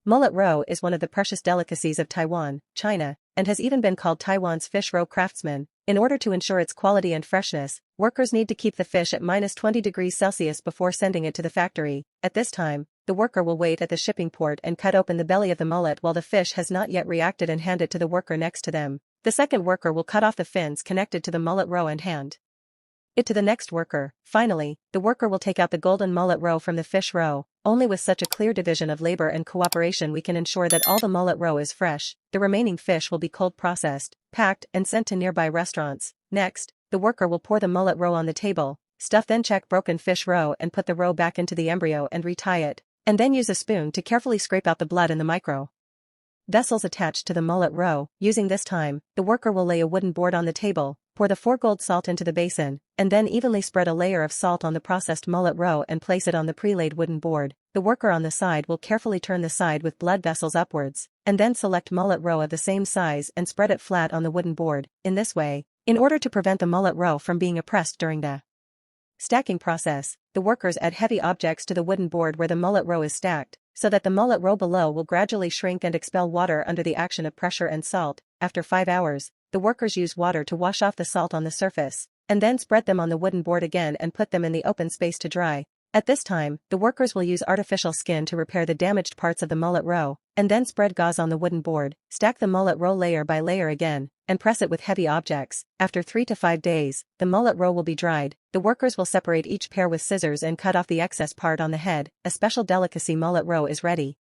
Mullet roe is one of the precious delicacies of Taiwan, China, and has even been called Taiwan's fish roe craftsman. In order to ensure its quality and freshness, workers need to keep the fish at -20 degrees Celsius before sending it to the factory. At this time, the worker will wait at the shipping port and cut open the belly of the mullet while the fish has not yet reacted and hand it to the worker next to them. The second worker will cut off the fins connected to the mullet roe and hand it to the next worker. Finally, the worker will take out the golden mullet roe from the fish roe. Only with such a clear division of labor and cooperation we can ensure that all the mullet roe is fresh. The remaining fish will be cold processed, packed, and sent to nearby restaurants. Next, the worker will pour the mullet roe on the table, stuff then check broken fish roe and put the roe back into the embryo and retie it, and then use a spoon to carefully scrape out the blood in the micro vessels attached to the mullet roe. Using this time, the worker will lay a wooden board on the table, pour the 4 gold salt into the basin, and then evenly spread a layer of salt on the processed mullet roe and place it on the pre-laid wooden board. The worker on the side will carefully turn the side with blood vessels upwards, and then select mullet roe of the same size and spread it flat on the wooden board. In this way, in order to prevent the mullet roe from being oppressed during the stacking process, the workers add heavy objects to the wooden board where the mullet roe is stacked, so that the mullet roe below will gradually shrink and expel water under the action of pressure and salt. After 5 hours, the workers use water to wash off the salt on the surface, and then spread them on the wooden board again and put them in the open space to dry. At this time, the workers will use artificial skin to repair the damaged parts of the mullet roe, and then spread gauze on the wooden board, stack the mullet roe layer by layer again, and press it with heavy objects. After 3 to 5 days, the mullet roe will be dried. The workers will separate each pair with scissors and cut off the excess part on the head. A special delicacy mullet roe is ready.